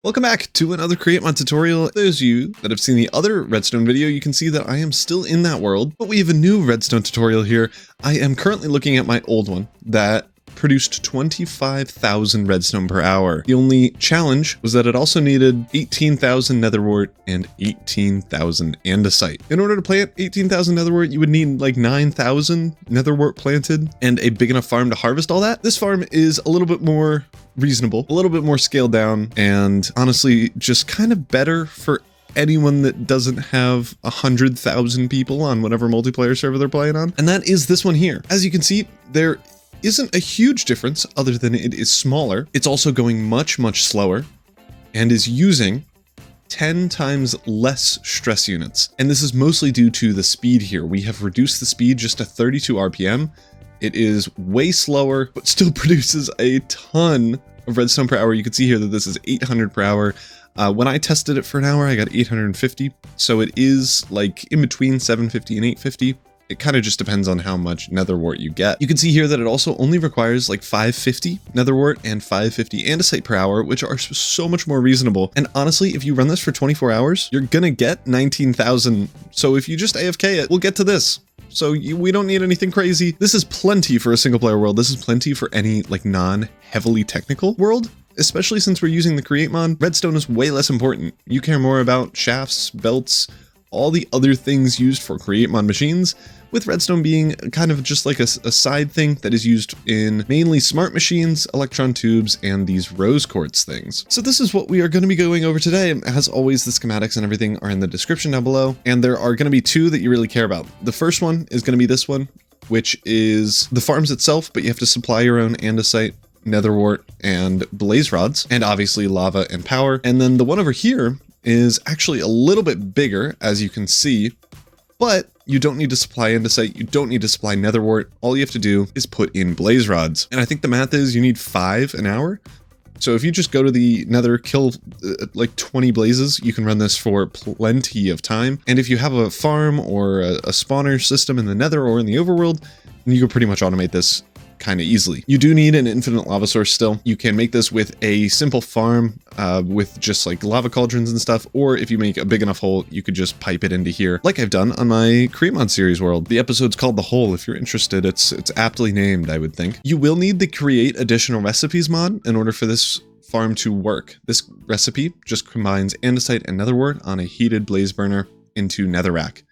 Welcome back to another Create Mod tutorial. Those of you that have seen the other Redstone video, you can see that I am still in that world, but we have a new Redstone tutorial here. I am currently looking at my old one that produced 25,000 redstone per hour. The only challenge was that it also needed 18,000 Nether Wart and 18,000 Andesite. In order to plant 18,000 Nether Wart, you would need like 9,000 Nether Wart planted and a big enough farm to harvest all that. This farm is a little bit more reasonable, a little bit more scaled down, and honestly just kind of better for anyone that doesn't have 100,000 people on whatever multiplayer server they're playing on. And that is this one here. As you can see, there isn't a huge difference other than it is smaller. It's also going much slower and is using 10 times less stress units. And this is mostly due to the speed here. We have reduced the speed just to 32 RPM. It is way slower, but still produces a ton of redstone per hour. You can see here that this is 800 per hour. When I tested it for an hour, I got 850. So it is like in between 750 and 850. It kind of just depends on how much Nether Wart you get. You can see here that it also only requires like 550 Nether Wart and 550 Andesite per hour, which are so much more reasonable. And honestly, if you run this for 24 hours, you're gonna get 19,000. So if you just AFK it, we'll get to this. So we don't need anything crazy. This is plenty for a single player world. This is plenty for any like non-heavily technical world. Especially since we're using the Create mod, redstone is way less important. You care more about shafts, belts, all the other things used for Create mod machines, with redstone being kind of just like a side thing that is used in mainly smart machines, electron tubes, and these rose quartz things. So this is what we are going to be going over today. As always, the schematics and everything are in the description down below, and there are going to be two that you really care about. The first one is going to be this one, which is the farms itself, but you have to supply your own andesite, Nether Wart, and blaze rods, and obviously lava and power. And then the one over here is actually a little bit bigger, as you can see, but you don't need to supply andesite, you don't need to supply Nether Wart. All you have to do is put in blaze rods. And I think the math is you need 5 an hour. So if you just go to the nether, kill like 20 blazes, you can run this for plenty of time. And if you have a farm or a spawner system in the nether or in the overworld, then you can pretty much automate this kind of easily. You do need an infinite lava source still. You can make this with a simple farm with just like lava cauldrons and stuff, or if you make a big enough hole, you could just pipe it into here like I've done on my Create Mod series world. The episode's called The Hole. If you're interested, it's aptly named, I would think. You will need the Create Additional Recipes mod in order for this farm to work. This recipe just combines andesite and Nether Wart on a heated blaze burner into Netherrack.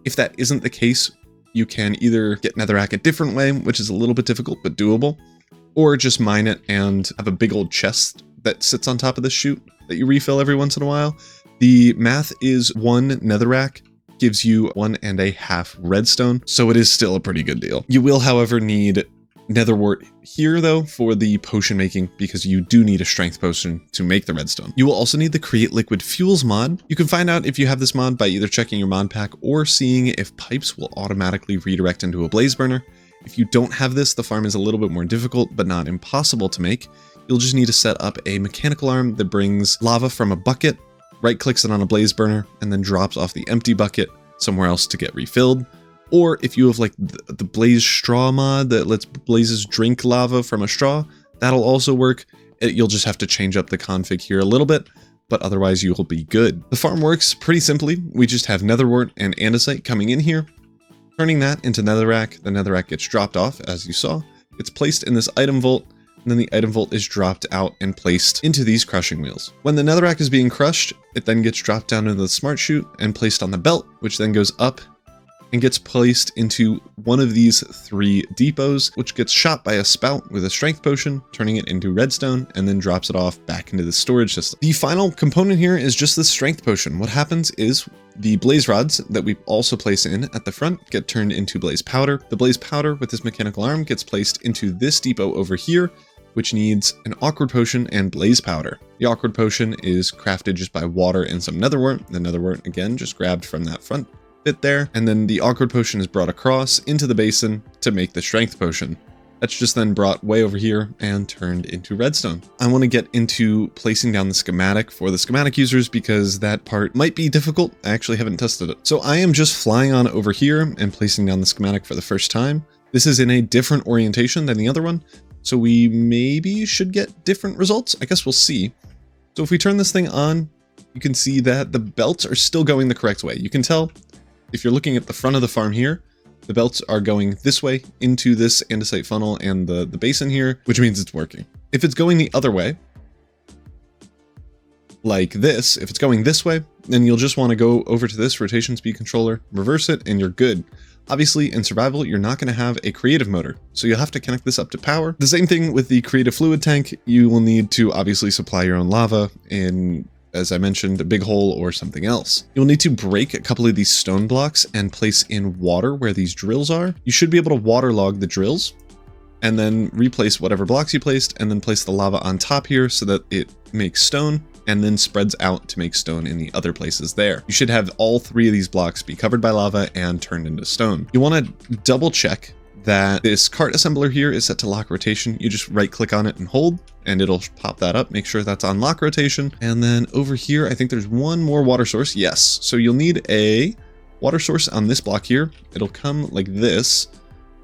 If that isn't the case, you can either get Netherrack a different way, which is a little bit difficult but doable, or just mine it and have a big old chest that sits on top of the chute that you refill every once in a while. The math is 1 Netherrack gives you 1.5 redstone, so it is still a pretty good deal. You will, however, need Nether Wart here though for the potion making, because you do need a strength potion to make the redstone. You will also need the Create Liquid Fuels mod. You can find out if you have this mod by either checking your mod pack or seeing if pipes will automatically redirect into a blaze burner. If you don't have this, the farm is a little bit more difficult but not impossible to make. You'll just need to set up a mechanical arm that brings lava from a bucket, right clicks it on a blaze burner, and then drops off the empty bucket somewhere else to get refilled. Or if you have like the blaze straw mod that lets blazes drink lava from a straw, that'll also work. You'll just have to change up the config here a little bit, but otherwise you will be good. The farm works pretty simply. We just have Nether Wart and andesite coming in here, turning that into Netherrack. The Netherrack gets dropped off, as you saw. It's placed in this item vault, and then the item vault is dropped out and placed into these crushing wheels. When the Netherrack is being crushed, it then gets dropped down into the smart chute and placed on the belt, which then goes up and gets placed into one of these 3 depots, which gets shot by a spout with a strength potion, turning it into redstone, and then drops it off back into the storage system. The final component here is just the strength potion. What happens is the blaze rods that we also place in at the front get turned into blaze powder. The blaze powder with this mechanical arm gets placed into this depot over here, which needs an awkward potion and blaze powder. The awkward potion is crafted just by water and some Nether Wart. The Nether Wart, again, just grabbed from that front bit there, and then the awkward potion is brought across into the basin to make the strength potion. That's just then brought way over here and turned into redstone. I want to get into placing down the schematic for the schematic users because that part might be difficult. I actually haven't tested it. So I am just flying on over here and placing down the schematic for the first time. This is in a different orientation than the other one, so we maybe should get different results. I guess we'll see. So if we turn this thing on, you can see that the belts are still going the correct way. You can tell if you're looking at the front of the farm here, the belts are going this way into this andesite funnel and the basin here, which means it's working. If it's going the other way, like this, if it's going this way, then you'll just want to go over to this rotation speed controller, reverse it, and you're good. Obviously, in survival, you're not going to have a creative motor, so you'll have to connect this up to power. The same thing with the creative fluid tank. You will need to obviously supply your own lava in, as I mentioned, a big hole or something else. You'll need to break a couple of these stone blocks and place in water where these drills are. You should be able to waterlog the drills and then replace whatever blocks you placed and then place the lava on top here so that it makes stone and then spreads out to make stone in the other places there. You should have all three of these blocks be covered by lava and turned into stone. You want to double check that this cart assembler here is set to lock rotation. You just right click on it and hold, and it'll pop that up. Make sure that's on lock rotation. And then over here, I think there's one more water source. Yes. So you'll need a water source on this block here. It'll come like this.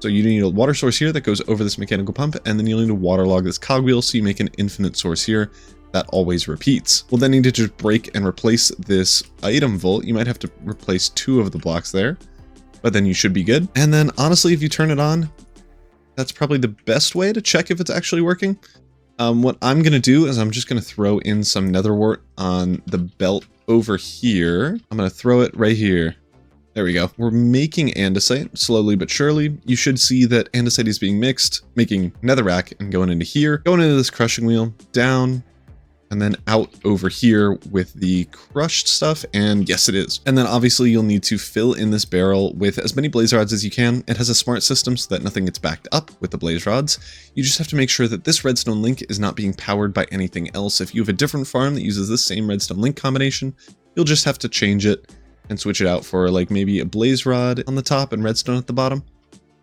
So you need a water source here that goes over this mechanical pump, and then you'll need to waterlog this cogwheel so you make an infinite source here that always repeats. We'll then need to just break and replace this item vault. You might have to replace 2 of the blocks there, but then you should be good. And then honestly, if you turn it on, that's probably the best way to check if it's actually working. What I'm going to do is I'm just going to throw in some Nether Wart on the belt over here. I'm going to throw it right here. There we go. We're making andesite slowly but surely. You should see that andesite is being mixed, making Netherrack and going into here, going into this crushing wheel, down, and then out over here with the crushed stuff, and yes, it is. And then obviously you'll need to fill in this barrel with as many blaze rods as you can. It has a smart system so that nothing gets backed up with the blaze rods. You just have to make sure that this redstone link is not being powered by anything else. If you have a different farm that uses this same redstone link combination, you'll just have to change it and switch it out for like maybe a blaze rod on the top and redstone at the bottom.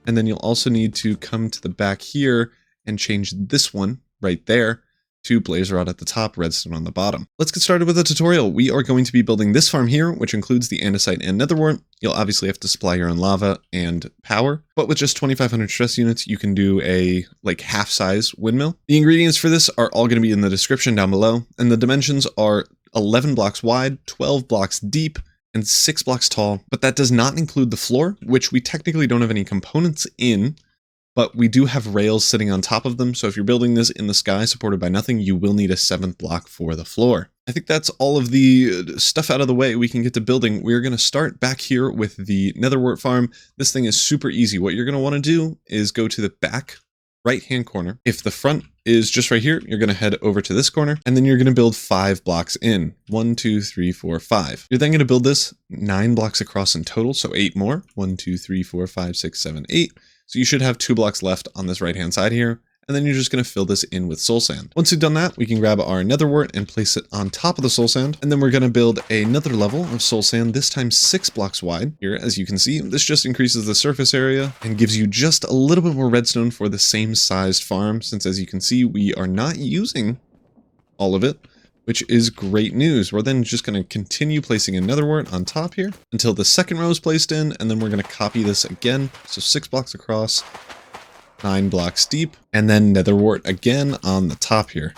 And then you'll also need to come to the back here and change this one right there to blaze rod at the top, redstone on the bottom. Let's get started with the tutorial. We are going to be building this farm here, which includes the andesite and nether wart. You'll obviously have to supply your own lava and power, but with just 2,500 stress units, you can do a like half size windmill. The ingredients for this are all going to be in the description down below, and the dimensions are 11 blocks wide, 12 blocks deep, and 6 blocks tall, but that does not include the floor, which we technically don't have any components in, but we do have rails sitting on top of them. So if you're building this in the sky supported by nothing, you will need a 7th block for the floor. I think that's all of the stuff out of the way. We can get to building. We're going to start back here with the Nether Wart farm. This thing is super easy. What you're going to want to do is go to the back right-hand corner. If the front is just right here, you're going to head over to this corner, and then you're going to build 5 blocks in. 1, 2, 3, 4, 5. You're then going to build this 9 blocks across in total, so 8 more. 1, 2, 3, 4, 5, 6, 7, 8. So you should have 2 blocks left on this right-hand side here, and then you're just going to fill this in with soul sand. Once you've done that, we can grab our nether wart and place it on top of the soul sand, and then we're going to build another level of soul sand, this time 6 blocks wide. Here, as you can see, this just increases the surface area and gives you just a little bit more redstone for the same sized farm, since as you can see, we are not using all of it, which is great news. We're then just going to continue placing a nether wart on top here until the second row is placed in, and then we're going to copy this again. So 6 blocks across, 9 blocks deep, and then nether wart again on the top here.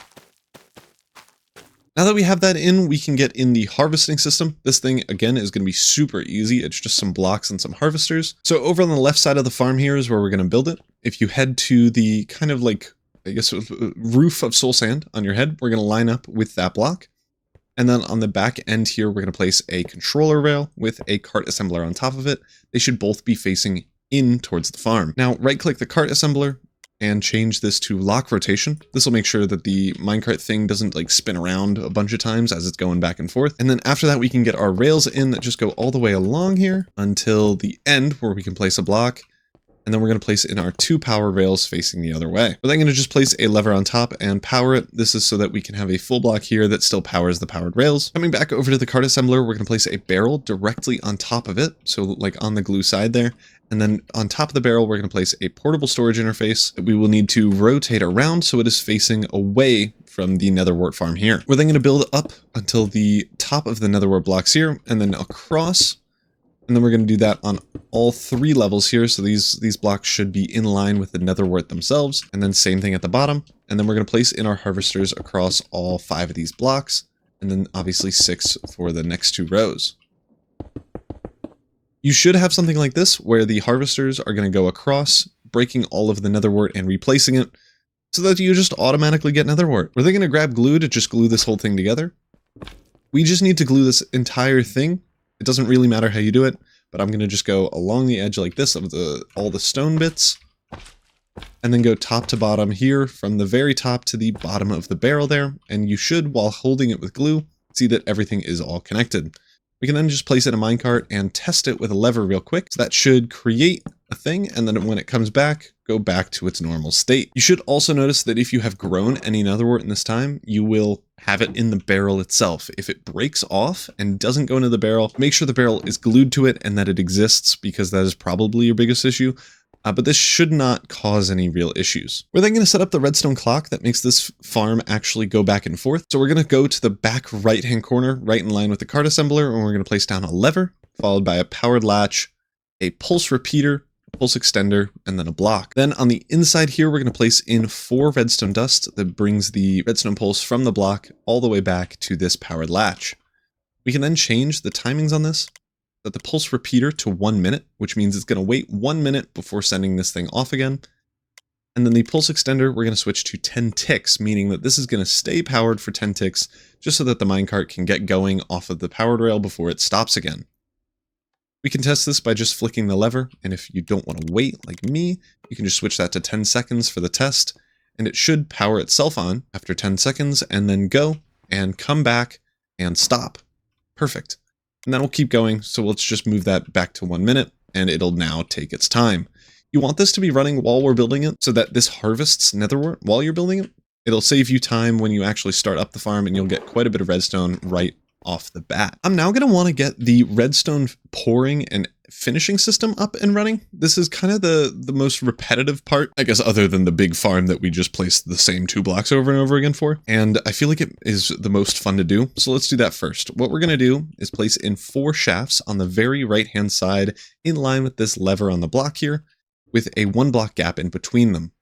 Now that we have that in, we can get in the harvesting system. This thing, again, is going to be super easy. It's just some blocks and some harvesters. So over on the left side of the farm here is where we're going to build it. If you head to the kind of like, I guess, roof of soul sand on your head, we're going to line up with that block. And then on the back end here, we're going to place a controller rail with a cart assembler on top of it. They should both be facing in towards the farm. Now, right click the cart assembler and change this to lock rotation. This will make sure that the minecart thing doesn't like spin around a bunch of times as it's going back and forth. And then after that, we can get our rails in that just go all the way along here until the end where we can place a block. And then we're going to place in our 2 power rails facing the other way. We're then going to just place a lever on top and power it. This is so that we can have a full block here that still powers the powered rails. Coming back over to the cart assembler, we're going to place a barrel directly on top of it. So like on the glue side there. And then on top of the barrel, we're going to place a portable storage interface that we will need to rotate around so it is facing away from the nether wart farm here. We're then going to build up until the top of the nether wart blocks here and then across. And then we're going to do that on all 3 levels here. So these blocks should be in line with the nether wart themselves. And then same thing at the bottom. And then we're going to place in our harvesters across all 5 of these blocks. and then obviously 6 for the next 2 rows. You should have something like this where the harvesters are going to go across, breaking all of the Nether Wart and replacing it, so that you just automatically get Nether Wart. We're then going to grab glue to just glue this whole thing together. We just need to glue this entire thing. It doesn't really matter how you do it, but I'm going to just go along the edge like this of all the stone bits, and then go top to bottom here from the very top to the bottom of the barrel there, and you should, while holding it with glue, see that everything is all connected. We can then just place it in a minecart and test it with a lever real quick. So that should create a thing, and then when it comes back, go back to its normal state. You should also notice that if you have grown any Nether Wart in this time, you will have it in the barrel itself. If it breaks off and doesn't go into the barrel, make sure the barrel is glued to it and that it exists, because that is probably your biggest issue. But this should not cause any real issues. We're then going to set up the redstone clock that makes this farm actually go back and forth. So we're going to go to the back right-hand corner, right in line with the cart assembler, and we're going to place down a lever, followed by a powered latch, a pulse repeater, a pulse extender, and then a block. Then on the inside here, we're going to place in 4 redstone dust that brings the redstone pulse from the block all the way back to this powered latch. We can then change the timings on this. Set the pulse repeater to 1 minute, which means it's going to wait 1 minute before sending this thing off again. And then the pulse extender, we're going to switch to 10 ticks, meaning that this is going to stay powered for 10 ticks, just so that the minecart can get going off of the powered rail before it stops again. We can test this by just flicking the lever, and if you don't want to wait like me, you can just switch that to 10 seconds for the test, and it should power itself on after 10 seconds, and then go, and come back, and stop. Perfect. And then we'll keep going, so let's just move that back to 1 minute, and it'll now take its time. You want this to be running while we're building it, so that this harvests Nether Wart while you're building it. It'll save you time when you actually start up the farm, and you'll get quite a bit of redstone right off the bat. I'm now going to want to get the redstone pouring and finishing system up and running. This is kind of the most repetitive part, I guess, other than the big farm that we just placed the same 2 blocks over and over again for. And I feel like it is the most fun to do. So let's do that first. What we're going to do is place in 4 shafts on the very right-hand side in line with this lever on the block here, with a 1 block gap in between them.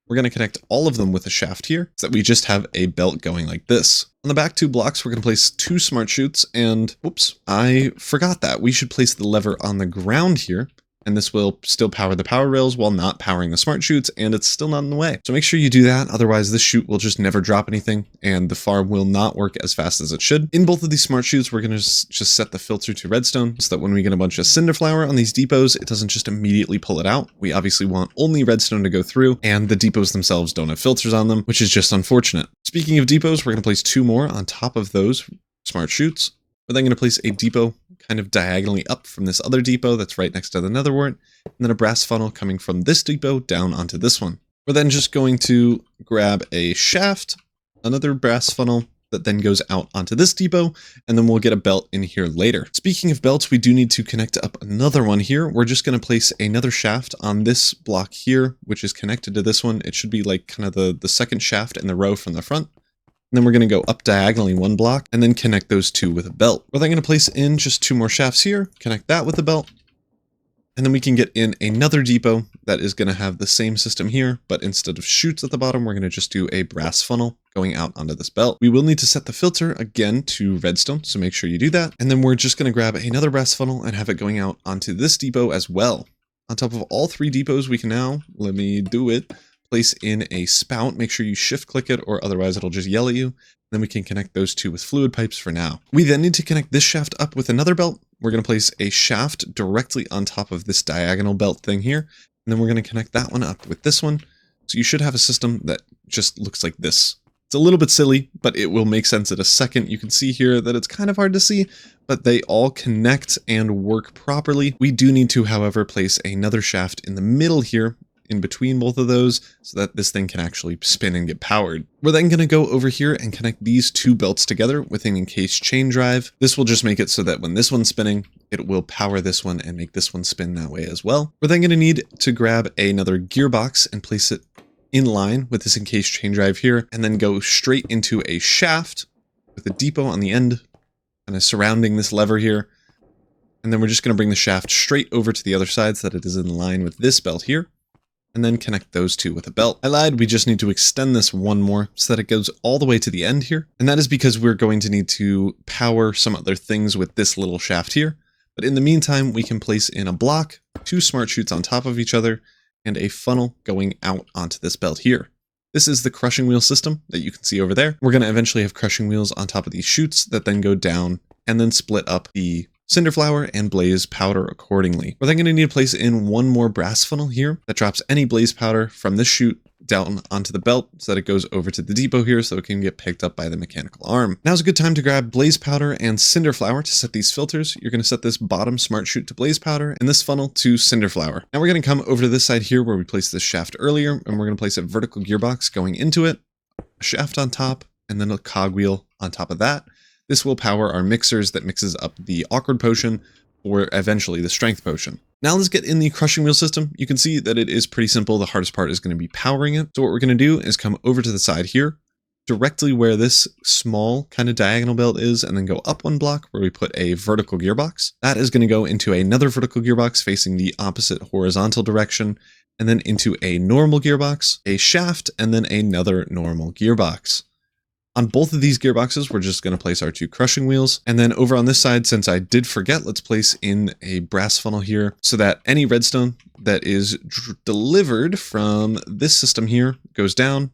We're going to connect all of them with a shaft here, so that we just have a belt going like this. On the back 2 blocks, we're going to place 2 smart chutes, and whoops, I forgot that. We should place the lever on the ground here, and this will still power the power rails while not powering the smart chutes, and it's still not in the way. So make sure you do that, otherwise this chute will just never drop anything, and the farm will not work as fast as it should. In both of these smart chutes, we're going to just set the filter to redstone, so that when we get a bunch of cinder flour on these depots, it doesn't just immediately pull it out. We obviously want only redstone to go through, and the depots themselves don't have filters on them, which is just unfortunate. Speaking of depots, we're going to place 2 more on top of those smart chutes. We're then going to place a depot kind of diagonally up from this other depot that's right next to the Nether Wart, and then a brass funnel coming from this depot down onto this one. We're then just going to grab a shaft, another brass funnel that then goes out onto this depot, and then we'll get a belt in here later. Speaking of belts, we do need to connect up another one here. We're just going to place another shaft on this block here, which is connected to this one. It should be like kind of the second shaft in the row from the front. And then we're going to go up diagonally 1 block and then connect those 2 with a belt. We're then going to place in just 2 more shafts here, connect that with a belt. And then we can get in another depot that is going to have the same system here, but instead of chutes at the bottom, we're going to just do a brass funnel going out onto this belt. We will need to set the filter again to redstone, so make sure you do that. And then we're just going to grab another brass funnel and have it going out onto this depot as well. On top of all 3 depots, we can now, let me do it, place in a spout. Make sure you shift click it, or otherwise it'll just yell at you. Then we can connect those 2 with fluid pipes for now. We then need to connect this shaft up with another belt. We're going to place a shaft directly on top of this diagonal belt thing here. And then we're going to connect that one up with this one. So you should have a system that just looks like this. It's a little bit silly, but it will make sense in a second. You can see here that it's kind of hard to see, but they all connect and work properly. We do need to, however, place another shaft in the middle here, in between both of those, so that this thing can actually spin and get powered. We're then going to go over here and connect these 2 belts together with an encased chain drive. This will just make it so that when this one's spinning, it will power this one and make this one spin that way as well. We're then going to need to grab another gearbox and place it in line with this encased chain drive here, and then go straight into a shaft with a depot on the end, kind of surrounding this lever here. And then we're just going to bring the shaft straight over to the other side so that it is in line with this belt here. and then connect those two with a belt. I lied, we just need to extend this one more so that it goes all the way to the end here. And that is because we're going to need to power some other things with this little shaft here. But in the meantime, we can place in a block, 2 smart chutes on top of each other, and a funnel going out onto this belt here. This is the crushing wheel system that you can see over there. We're going to eventually have crushing wheels on top of these chutes that then go down and then split up the cinder flour and blaze powder accordingly. We're then going to need to place in one more brass funnel here that drops any blaze powder from this chute down onto the belt so that it goes over to the depot here so it can get picked up by the mechanical arm. Now's a good time to grab blaze powder and cinder flour to set these filters. You're going to set this bottom smart chute to blaze powder and this funnel to cinder flour. Now we're going to come over to this side here where we placed this shaft earlier, and we're going to place a vertical gearbox going into it, a shaft on top, and then a cogwheel on top of that. This will power our mixers that mixes up the awkward potion or eventually the strength potion. Now let's get in the crushing wheel system. You can see that it is pretty simple. The hardest part is going to be powering it. So what we're going to do is come over to the side here, directly where this small kind of diagonal belt is, and then go up 1 block where we put a vertical gearbox. That is going to go into another vertical gearbox facing the opposite horizontal direction, and then into a normal gearbox, a shaft, and then another normal gearbox. On both of these gearboxes, we're just going to place our 2 crushing wheels. And then over on this side, since I did forget, let's place in a brass funnel here so that any redstone that is delivered from this system here goes down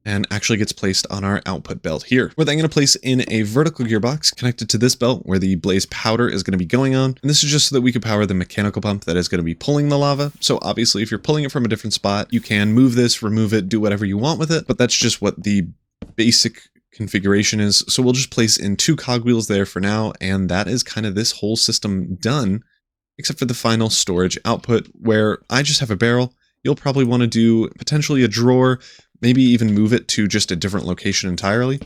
and actually gets placed on our output belt here. We're then going to place in a vertical gearbox connected to this belt where the blaze powder is going to be going on. And this is just so that we could power the mechanical pump that is going to be pulling the lava. So obviously, if you're pulling it from a different spot, you can move this, remove it, do whatever you want with it. But that's just what the basic configuration is. So we'll just place in 2 cogwheels there for now, and that is kind of this whole system done, except for the final storage output where I just have a barrel. You'll probably want to do potentially a drawer, maybe even move it to just a different location entirely.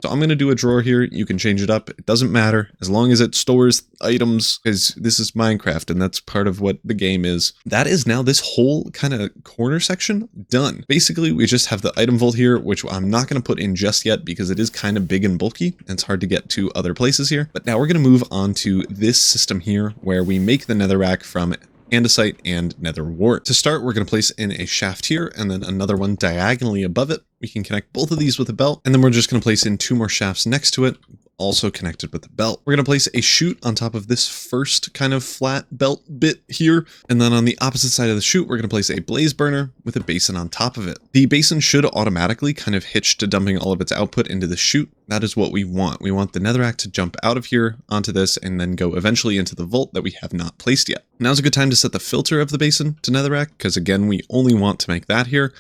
So I'm going to do a drawer here. You can change it up. It doesn't matter as long as it stores items, because this is Minecraft and that's part of what the game is. That is now this whole kind of corner section done. Basically, we just have the item vault here, which I'm not going to put in just yet because it is kind of big and bulky and it's hard to get to other places here. But now we're going to move on to this system here where we make the Netherrack from Andesite and Nether Wart. To start, we're going to place in a shaft here and then another one diagonally above it. We can connect both of these with a belt, and then we're just going to place in 2 more shafts next to it, also connected with the belt. We're going to place a chute on top of this first kind of flat belt bit here, and then on the opposite side of the chute, we're going to place a blaze burner with a basin on top of it. The basin should automatically kind of hitch to dumping all of its output into the chute. That is what we want. We want the Netherrack to jump out of here onto this and then go eventually into the vault that we have not placed yet. Now's a good time to set the filter of the basin to Netherrack, because again, we only want to make that here.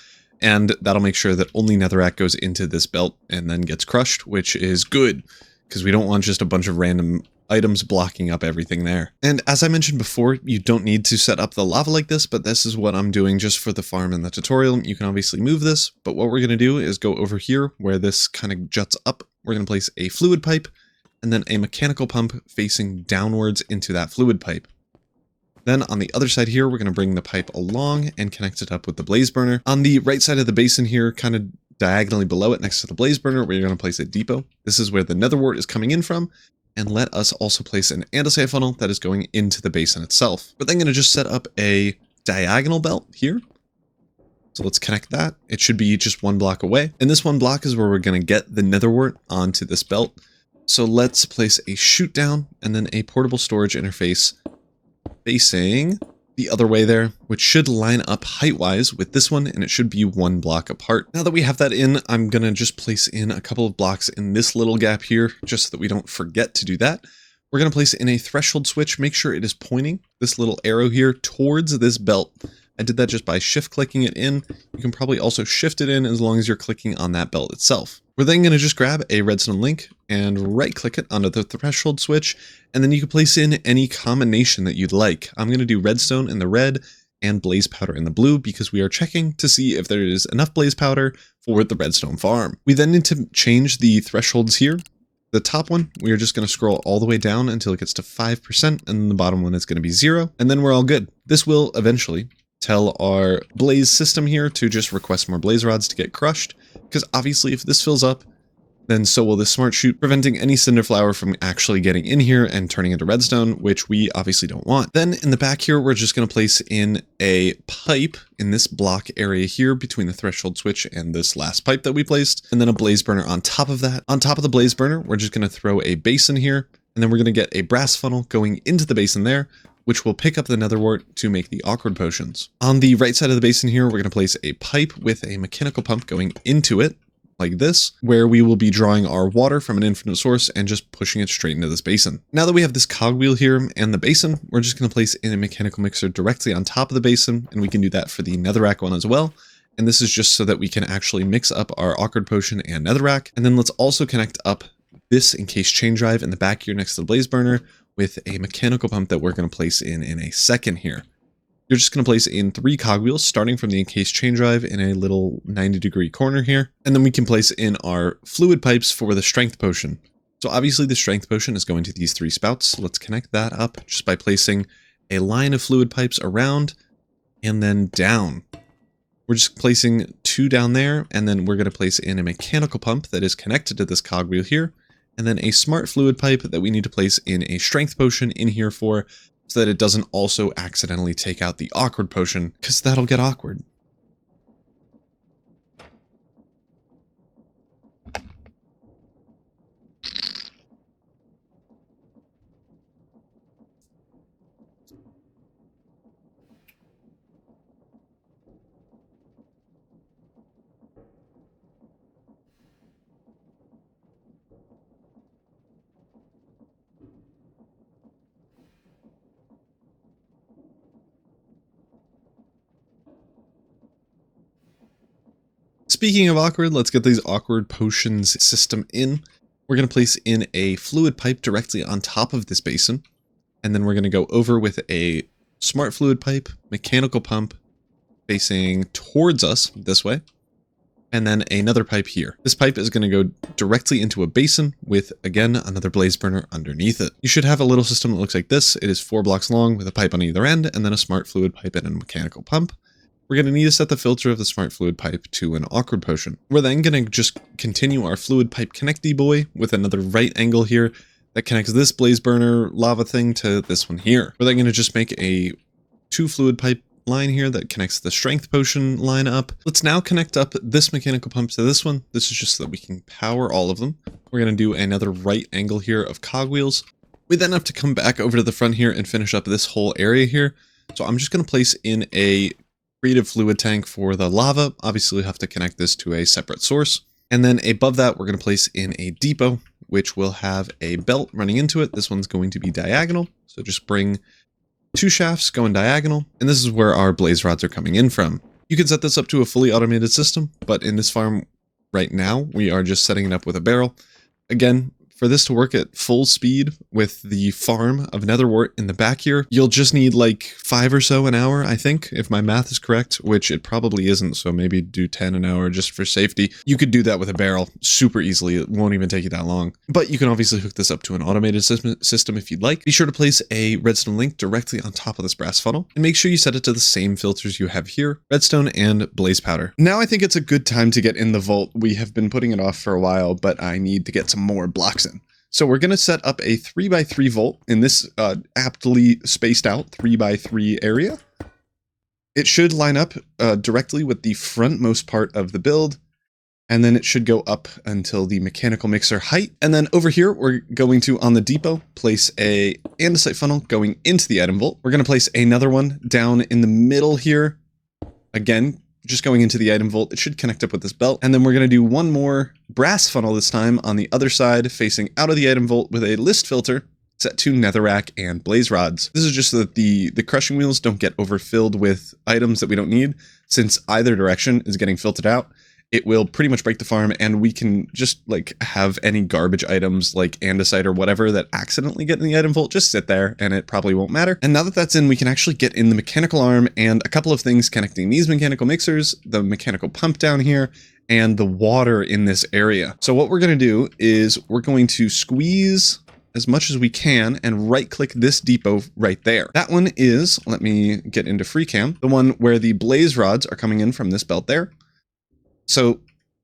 And that'll make sure that only Netherrack goes into this belt and then gets crushed, which is good because we don't want just a bunch of random items blocking up everything there. And as I mentioned before, you don't need to set up the lava like this, but this is what I'm doing just for the farm and the tutorial. You can obviously move this, but what we're going to do is go over here where this kind of juts up. We're going to place a fluid pipe and then a mechanical pump facing downwards into that fluid pipe. Then on the other side here, we're going to bring the pipe along and connect it up with the blaze burner. On the right side of the basin here, kind of diagonally below it next to the blaze burner, we're going to place a depot. This is where the Nether Wart is coming in from. And let us also place an andesite funnel that is going into the basin itself. We're then going to just set up a diagonal belt here. So let's connect that. It should be just 1 block away. And this 1 block is where we're going to get the Nether Wart onto this belt. So let's place a chute down and then a portable storage interface facing the other way there, which should line up height-wise with this one, and it should be 1 block apart. Now that we have that in, I'm gonna just place in a couple of blocks in this little gap here, just so that we don't forget to do that. We're gonna place in a threshold switch, make sure it is pointing this little arrow here towards this belt. I did that just by shift-clicking it in. You can probably also shift it in as long as you're clicking on that belt itself. We're then going to just grab a redstone link and right-click it onto the threshold switch, and then you can place in any combination that you'd like. I'm going to do redstone in the red and blaze powder in the blue because we are checking to see if there is enough blaze powder for the redstone farm. We then need to change the thresholds here. The top one, we are just going to scroll all the way down until it gets to 5%, and then the bottom one is going to be 0, and then we're all good. This will eventually tell our blaze system here to just request more blaze rods to get crushed, because obviously if this fills up, then so will this smart chute, preventing any cinder flower from actually getting in here and turning into redstone, which we obviously don't want. Then in the back here, we're just going to place in a pipe in this block area here between the threshold switch and this last pipe that we placed, and then a blaze burner on top of that. On top of the blaze burner, we're just going to throw a basin here, and then we're going to get a brass funnel going into the basin there, which will pick up the Nether Wart to make the awkward potions. On the right side of the basin here, we're going to place a pipe with a mechanical pump going into it, like this, where we will be drawing our water from an infinite source and just pushing it straight into this basin. Now that we have this cogwheel here and the basin, we're just going to place in a mechanical mixer directly on top of the basin, and we can do that for the Netherrack one as well. And this is just so that we can actually mix up our awkward potion and Netherrack. And then let's also connect up this encased chain drive in the back here next to the blaze burner with a mechanical pump that we're going to place in a second here. You're just going to place in 3 cogwheels starting from the encased chain drive in a little 90-degree corner here. And then we can place in our fluid pipes for the strength potion. So obviously the strength potion is going to these 3 spouts. Let's connect that up just by placing a line of fluid pipes around and then down. We're just placing 2 down there, and then we're going to place in a mechanical pump that is connected to this cogwheel here, and then a smart fluid pipe that we need to place in a strength potion in here for, so that it doesn't also accidentally take out the awkward potion, because that'll get awkward. Speaking of awkward, let's get these awkward potions system in. We're going to place in a fluid pipe directly on top of this basin. And then we're going to go over with a smart fluid pipe, mechanical pump facing towards us this way. And then another pipe here. This pipe is going to go directly into a basin with, again, another blaze burner underneath it. You should have a little system that looks like this. It is 4 blocks long with a pipe on either end, and then a smart fluid pipe and a mechanical pump. We're going to need to set the filter of the smart fluid pipe to an awkward potion. We're then going to just continue our fluid pipe connecty boy with another right angle here that connects this blaze burner lava thing to this one here. We're then going to just make a 2 fluid pipe line here that connects the strength potion line up. Let's now connect up this mechanical pump to this one. This is just so that we can power all of them. We're going to do another right angle here of cogwheels. We then have to come back over to the front here and finish up this whole area here. So I'm just going to place in a creative fluid tank for the lava. Obviously, we have to connect this to a separate source. And then above that, we're going to place in a depot, which will have a belt running into it. This one's going to be diagonal. So just bring 2 shafts going diagonal. And this is where our blaze rods are coming in from. You can set this up to a fully automated system, but in this farm right now, we are just setting it up with a barrel. Again, for this to work at full speed with the farm of Nether Wart in the back here, you'll just need like 5 or so an hour, I think, if my math is correct, which it probably isn't, so maybe do 10 an hour just for safety. You could do that with a barrel super easily. It won't even take you that long. But you can obviously hook this up to an automated system if you'd like. Be sure to place a redstone link directly on top of this brass funnel, and make sure you set it to the same filters you have here, redstone and blaze powder. Now I think it's a good time to get in the vault. We have been putting it off for a while, but I need to get some more blocks in. So we're going to set up a 3x3 vault in this aptly spaced out 3x3 area. It should line up directly with the frontmost part of the build, and then it should go up until the mechanical mixer height. And then over here, we're going to, on the depot, place a andesite funnel going into the item vault. We're going to place another one down in the middle here. Again, just going into the item vault. It should connect up with this belt. And then we're going to do one more brass funnel this time on the other side, facing out of the item vault with a list filter set to netherrack and blaze rods. This is just so that the crushing wheels don't get overfilled with items that we don't need. Since either direction is getting filtered out, it will pretty much break the farm, and we can just like have any garbage items like andesite or whatever that accidentally get in the item vault just sit there, and it probably won't matter. And now that that's in, we can actually get in the mechanical arm and a couple of things connecting these mechanical mixers, the mechanical pump down here, and the water in this area. So what we're going to do is we're going to squeeze as much as we can and right click this depot right there. That one is, let me get into free cam, the one where the blaze rods are coming in from this belt there. So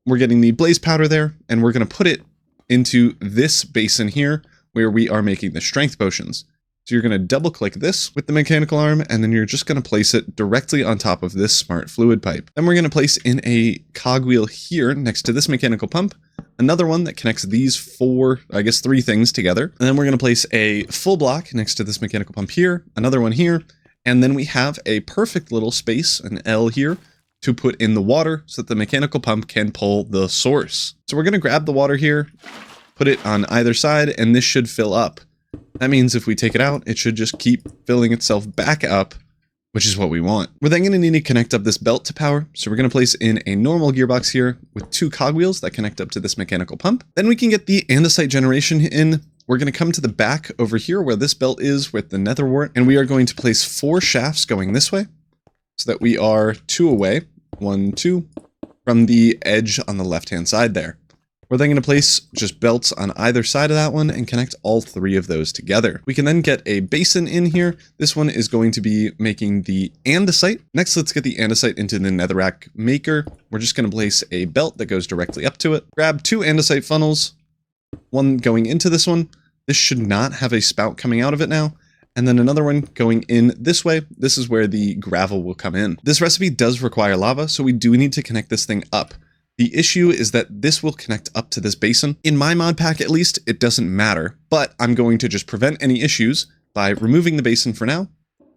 we're getting the blaze powder there, and we're going to put it into this basin here where we are making the strength potions. So you're going to double click this with the mechanical arm, and then you're just going to place it directly on top of this smart fluid pipe. Then we're going to place in a cogwheel here next to this mechanical pump, another one that connects these three things together. And then we're going to place a full block next to this mechanical pump here, another one here, and then we have a perfect little space, an L here, to put in the water so that the mechanical pump can pull the source. So we're going to grab the water here, put it on either side, and this should fill up. That means if we take it out, it should just keep filling itself back up, which is what we want. We're then going to need to connect up this belt to power. So we're going to place in a normal gearbox here with 2 cogwheels that connect up to this mechanical pump. Then we can get the andesite generation in. We're going to come to the back over here where this belt is with the Nether Wart, and we are going to place 4 shafts going this way so that we are 2 away, 1, 2, from the edge on the left-hand side there. We're then going to place just belts on either side of that one and connect all 3 of those together. We can then get a basin in here. This one is going to be making the andesite. Next, let's get the andesite into the Netherrack maker. We're just going to place a belt that goes directly up to it. Grab 2 andesite funnels, one going into this one. This should not have a spout coming out of it now. And then another one going in this way. This is where the gravel will come in. This recipe does require lava, so we do need to connect this thing up. The issue is that this will connect up to this basin. In my mod pack, at least, it doesn't matter, but I'm going to just prevent any issues by removing the basin for now,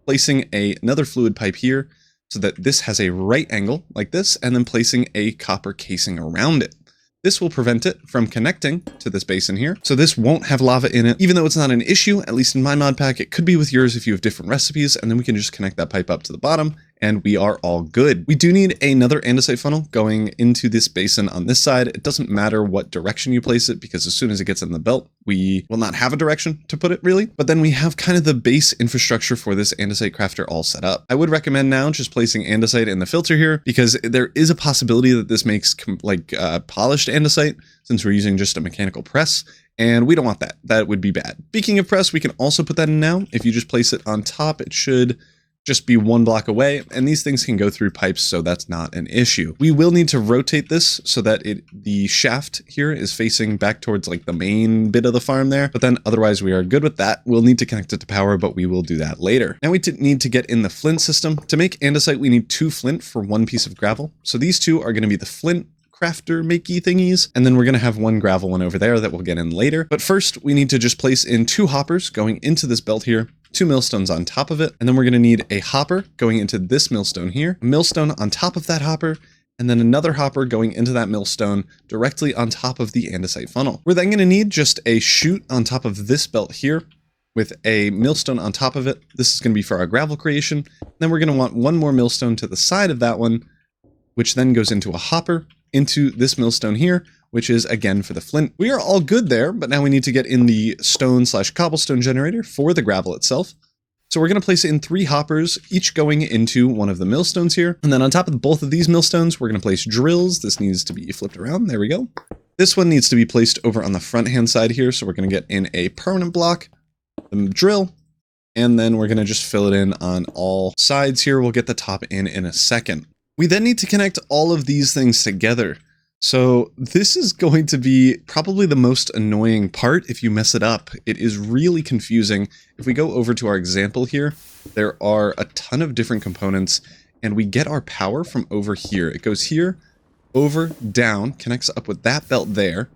placing another fluid pipe here so that this has a right angle like this, and then placing a copper casing around it. This will prevent it from connecting to this basin here. So this won't have lava in it, even though it's not an issue, at least in my mod pack. It could be with yours if you have different recipes, and then we can just connect that pipe up to the bottom and we are all good. We do need another andesite funnel going into this basin on this side. It doesn't matter what direction you place it, because as soon as it gets in the belt, we will not have a direction to put it really. But then we have kind of the base infrastructure for this andesite crafter all set up. I would recommend now just placing andesite in the filter here, because there is a possibility that this makes polished andesite, since we're using just a mechanical press. And we don't want that. That would be bad. Speaking of press, we can also put that in now. If you just place it on top, it should just be 1 block away, and these things can go through pipes, so that's not an issue. We will need to rotate this so that the shaft here is facing back towards like the main bit of the farm there, but then otherwise we are good with that. We'll need to connect it to power, but we will do that later. Now we need to get in the flint system. To make andesite, we need 2 flint for 1 piece of gravel. So these 2 are going to be the flint crafter makey thingies, and then we're going to have 1 gravel one over there that we'll get in later. But first we need to just place in 2 hoppers going into this belt here, 2 millstones on top of it, and then we're going to need a hopper going into this millstone here, a millstone on top of that hopper, and then another hopper going into that millstone directly on top of the andesite funnel. We're then going to need just a chute on top of this belt here with a millstone on top of it. This is going to be for our gravel creation. Then we're going to want 1 more millstone to the side of that one, which then goes into a hopper into this millstone here, which is again for the flint. We are all good there, but now we need to get in the stone/cobblestone generator for the gravel itself. So we're going to place in 3 hoppers, each going into one of the millstones here. And then on top of both of these millstones, we're going to place drills. This needs to be flipped around. There we go. This one needs to be placed over on the front hand side here. So we're going to get in a permanent block, the drill, and then we're going to just fill it in on all sides here. We'll get the top in a second. We then need to connect all of these things together. So this is going to be probably the most annoying part if you mess it up. It is really confusing. If we go over to our example here, there are a ton of different components, and we get our power from over here. It goes here, over, down, connects up with that belt there,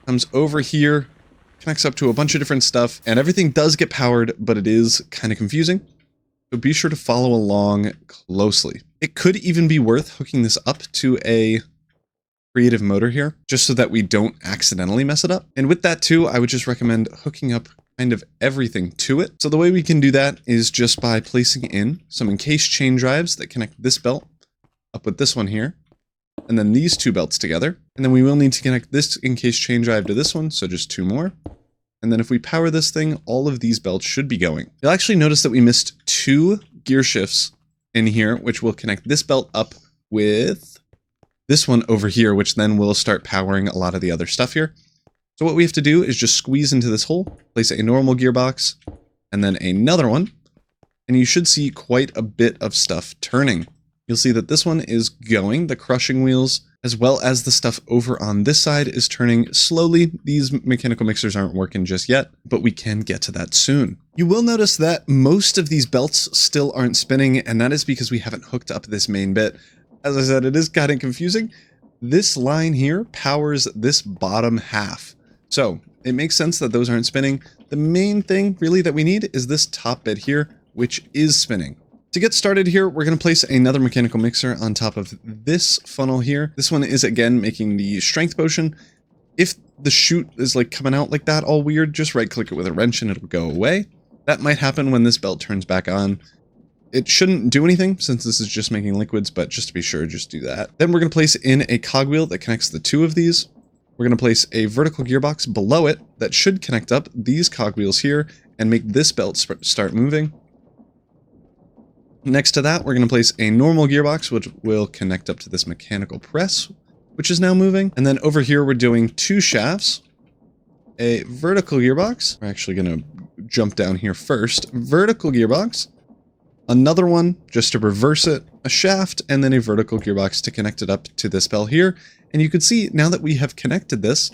comes over here, connects up to a bunch of different stuff, and everything does get powered, but it is kind of confusing. So be sure to follow along closely. It could even be worth hooking this up to a creative motor here, just so that we don't accidentally mess it up. And with that too, I would just recommend hooking up kind of everything to it. So the way we can do that is just by placing in some encased chain drives that connect this belt up with this one here, and then these 2 belts together. And then we will need to connect this encased chain drive to this one, so just 2 more. And then if we power this thing, all of these belts should be going. You'll actually notice that we missed 2 gear shifts in here, which will connect this belt up with this one over here, which then will start powering a lot of the other stuff here. So what we have to do is just squeeze into this hole, place a normal gearbox, and then another one, and you should see quite a bit of stuff turning. You'll see that this one is going, the crushing wheels as well as the stuff over on this side is turning slowly. These mechanical mixers aren't working just yet, but we can get to that soon. You will notice that most of these belts still aren't spinning, and that is because we haven't hooked up this main bit. As I said, it is kind of confusing. This line here powers this bottom half. So it makes sense that those aren't spinning. The main thing really that we need is this top bit here, which is spinning. To get started here, we're going to place another mechanical mixer on top of this funnel here. This one is again making the strength potion. If the chute is like coming out like that all weird, just right click it with a wrench and it'll go away. That might happen when this belt turns back on. It shouldn't do anything since this is just making liquids, but just to be sure, just do that. Then we're going to place in a cogwheel that connects the two of these. We're going to place a vertical gearbox below it that should connect up these cogwheels here and make this belt start moving. Next to that, we're going to place a normal gearbox, which will connect up to this mechanical press, which is now moving. And then over here, we're doing two shafts, a vertical gearbox. We're actually going to jump down here first. Vertical gearbox, another one just to reverse it, a shaft, and then a vertical gearbox to connect it up to this bell here. And you can see now that we have connected this,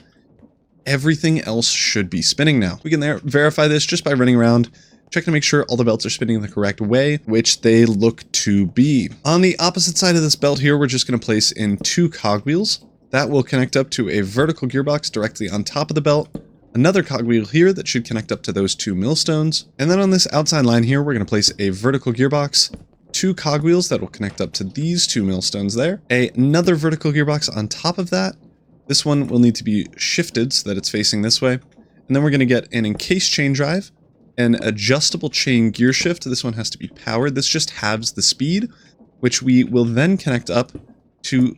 everything else should be spinning now. We can verify this just by running around, check to make sure all the belts are spinning the correct way, which they look to be. On the opposite side of this belt here, we're just going to place in two cogwheels. That will connect up to a vertical gearbox directly on top of the belt. Another cogwheel here that should connect up to those two millstones. And then on this outside line here, we're going to place a vertical gearbox, two cogwheels that will connect up to these two millstones there. Another vertical gearbox on top of that. This one will need to be shifted so that it's facing this way. And then we're going to get an encased chain drive, an adjustable chain gear shift. This one has to be powered. This just halves the speed, which we will then connect up to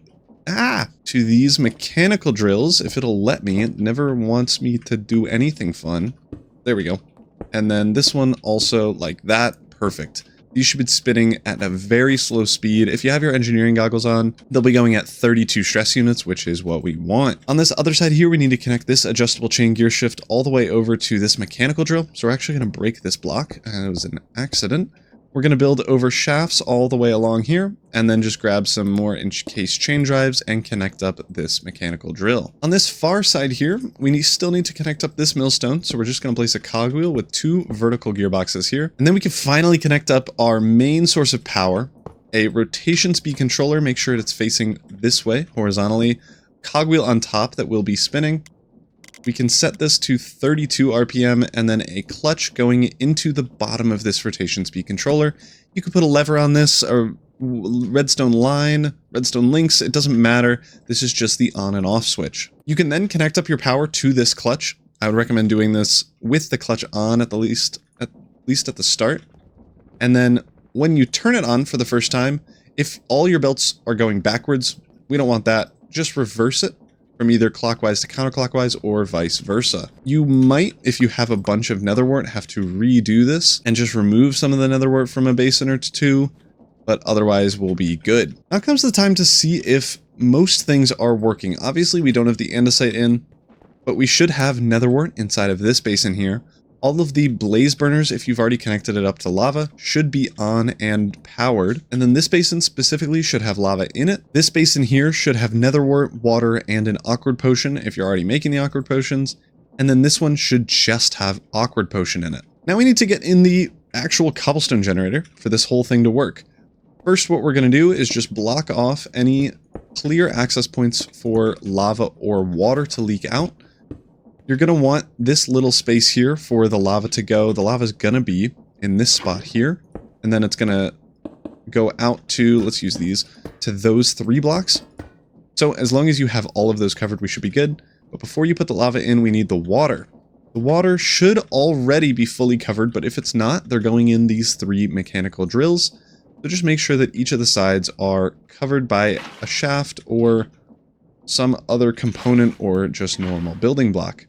these mechanical drills, if it'll let me. It never wants me to do anything fun. There we go. And then this one also like that. Perfect. These should be spinning at a very slow speed. If you have your engineering goggles on, they'll be going at 32 stress units, which is what we want. On this other side here, we need to connect this adjustable chain gear shift all the way over to this mechanical drill. So we're actually going to break this block. It was an accident. We're going to build over shafts all the way along here, and then just grab some more encased chain drives and connect up this mechanical drill. On this far side here, we still need to connect up this millstone, so we're just going to place a cogwheel with two vertical gearboxes here. And then we can finally connect up our main source of power, a rotation speed controller. Make sure it's facing this way, horizontally. Cogwheel on top that will be spinning. We can set this to 32 RPM and then a clutch going into the bottom of this rotation speed controller. You could put a lever on this, or redstone line, redstone links, it doesn't matter. This is just the on and off switch. You can then connect up your power to this clutch. I would recommend doing this with the clutch on at least at the start. And then when you turn it on for the first time, if all your belts are going backwards, we don't want that. Just reverse it from either clockwise to counterclockwise or vice versa. You might, if you have a bunch of Nether Wart, have to redo this and just remove some of the Nether Wart from a basin or two, but otherwise we'll be good. Now comes the time to see if most things are working. Obviously we don't have the andesite in, but we should have Nether Wart inside of this basin here. All of the blaze burners, if you've already connected it up to lava, should be on and powered. And then this basin specifically should have lava in it. This basin here should have Nether Wart, water, and an awkward potion if you're already making the awkward potions. And then this one should just have awkward potion in it. Now we need to get in the actual cobblestone generator for this whole thing to work. First, what we're going to do is just block off any clear access points for lava or water to leak out. You're going to want this little space here for the lava to go. The lava is going to be in this spot here, and then it's going to go out to, let's use these, to those 3 blocks. So as long as you have all of those covered, we should be good. But before you put the lava in, we need the water. The water should already be fully covered, but if it's not, they're going in these 3 mechanical drills. So just make sure that each of the sides are covered by a shaft or some other component or just normal building block.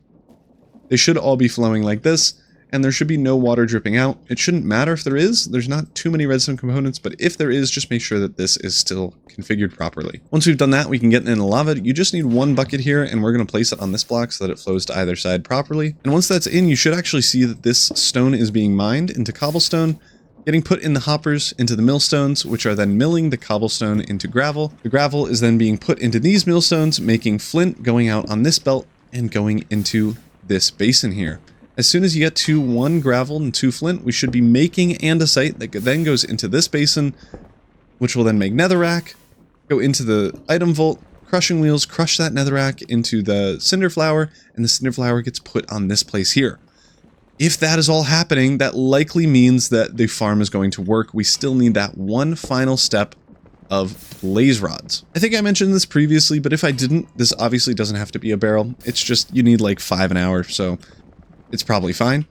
They should all be flowing like this, and there should be no water dripping out. It shouldn't matter if there is. There's not too many redstone components, but if there is, just make sure that this is still configured properly. Once we've done that, we can get in the lava. You just need 1 bucket here, and we're going to place it on this block so that it flows to either side properly. And once that's in, you should actually see that this stone is being mined into cobblestone. getting put in the hoppers into the millstones, which are then milling the cobblestone into gravel. The gravel is then being put into these millstones, making flint, going out on this belt and going into this basin here. As soon as you get to 1 gravel and 2 flint, we should be making andesite that then goes into this basin, which will then make netherrack, go into the item vault, crushing wheels, crush that netherrack into the cinder flower, and the cinder flower gets put on this place here. If that is all happening, that likely means that the farm is going to work. We still need that one final step of blaze rods. I think I mentioned this previously, but if I didn't, this obviously doesn't have to be a barrel. It's just, you need like 5 an hour, so it's probably fine.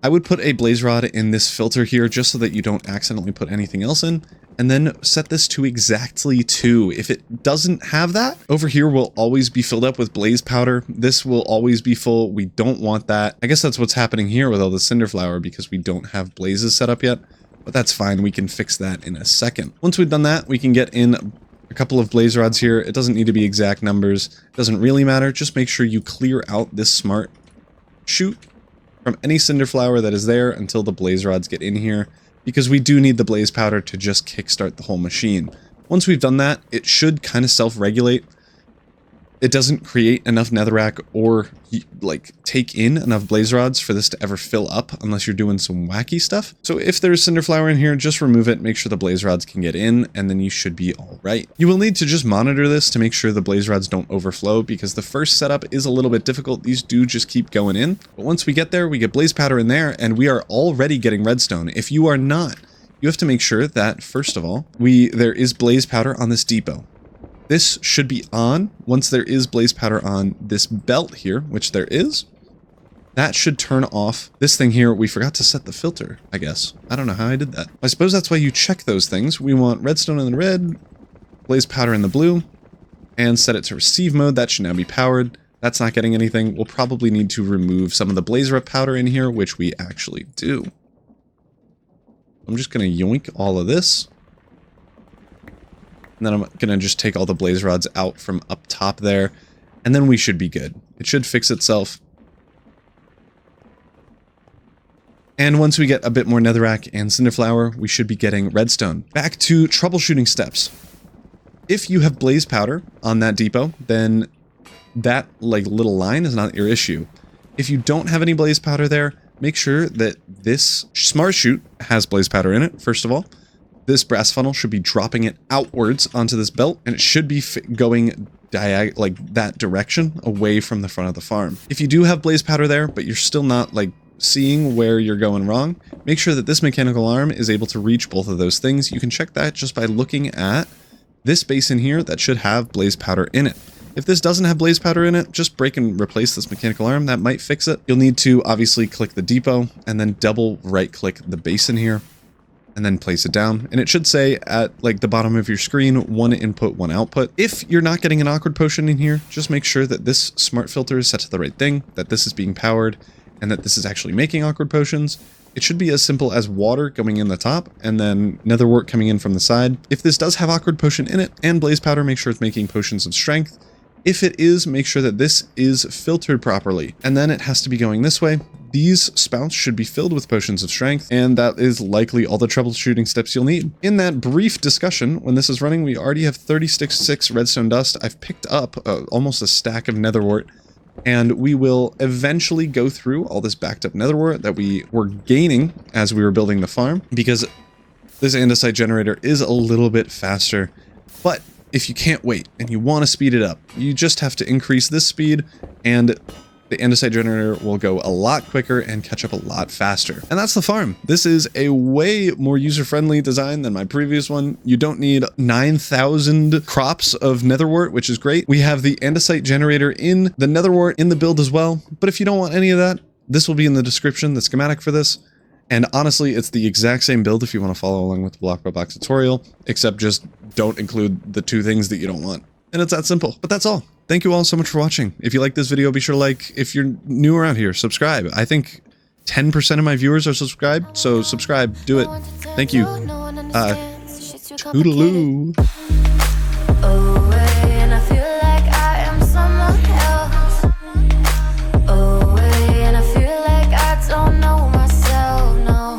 I would put a blaze rod in this filter here just so that you don't accidentally put anything else in, and then set this to exactly 2. If it doesn't have that, over here will always be filled up with blaze powder. This will always be full. We don't want that. I guess that's what's happening here with all the cinder flower because we don't have blazes set up yet, but that's fine. We can fix that in a second. Once we've done that, we can get in a couple of blaze rods here. It doesn't need to be exact numbers. It doesn't really matter. Just make sure you clear out this smart chute from any cinder flower that is there until the blaze rods get in here, because we do need the blaze powder to just kickstart the whole machine. Once we've done that, it should kind of self-regulate. It doesn't create enough netherrack or like take in enough blaze rods for this to ever fill up unless you're doing some wacky stuff. So if there's cinder flower in here, just remove it, make sure the blaze rods can get in, and then you should be all right. You will need to just monitor this to make sure the blaze rods don't overflow, because the first setup is a little bit difficult. These do just keep going in. But once we get there, we get blaze powder in there, and we are already getting redstone. If you are not, you have to make sure that, first of all, there is blaze powder on this depot. This should be on once there is blaze powder on this belt here, which there is. That should turn off this thing here. We forgot to set the filter, I guess. I don't know how I did that. I suppose that's why you check those things. We want redstone in the red, blaze powder in the blue, and set it to receive mode. That should now be powered. That's not getting anything. We'll probably need to remove some of the blaze rep powder in here, which we actually do. I'm just going to yoink all of this. And then I'm going to just take all the blaze rods out from up top there. And then we should be good. It should fix itself. And once we get a bit more netherrack and cinder flower, we should be getting redstone. Back to troubleshooting steps. If you have blaze powder on that depot, then that like little line is not your issue. If you don't have any blaze powder there, make sure that this smart chute has blaze powder in it, first of all. This brass funnel should be dropping it outwards onto this belt, and it should be going like that direction away from the front of the farm. If you do have blaze powder there, but you're still not like seeing where you're going wrong, make sure that this mechanical arm is able to reach both of those things. You can check that just by looking at this basin here that should have blaze powder in it. If this doesn't have blaze powder in it, just break and replace this mechanical arm. That might fix it. You'll need to obviously click the depot and then double right click the basin here, and then place it down. And it should say at like the bottom of your screen, 1 input, 1 output. If you're not getting an awkward potion in here, just make sure that this smart filter is set to the right thing, that this is being powered, and that this is actually making awkward potions. It should be as simple as water going in the top and then Nether Wart coming in from the side. If this does have awkward potion in it and blaze powder, make sure it's making potions of strength. If it is, make sure that this is filtered properly. And then it has to be going this way. These spouts should be filled with potions of strength, and that is likely all the troubleshooting steps you'll need. In that brief discussion, when this is running, we already have 36 redstone dust. I've picked up almost a stack of Nether Wart, and we will eventually go through all this backed up Nether Wart that we were gaining as we were building the farm, because this Andesite generator is a little bit faster. But if you can't wait and you want to speed it up, you just have to increase this speed, and the Andesite generator will go a lot quicker and catch up a lot faster. And that's the farm. This is a way more user-friendly design than my previous one. You don't need 9,000 crops of Nether Wart, which is great. We have the Andesite generator in the Nether Wart in the build as well. But if you don't want any of that, this will be in the description, the schematic for this. And honestly, it's the exact same build if you want to follow along with the block by block tutorial, except just don't include the 2 things that you don't want. And it's that simple. But that's all. Thank you all so much for watching. If you like this video, be sure to like. If you're new around here, subscribe. I think 10% of my viewers are subscribed, so subscribe. Do it. Thank you. Toodaloo.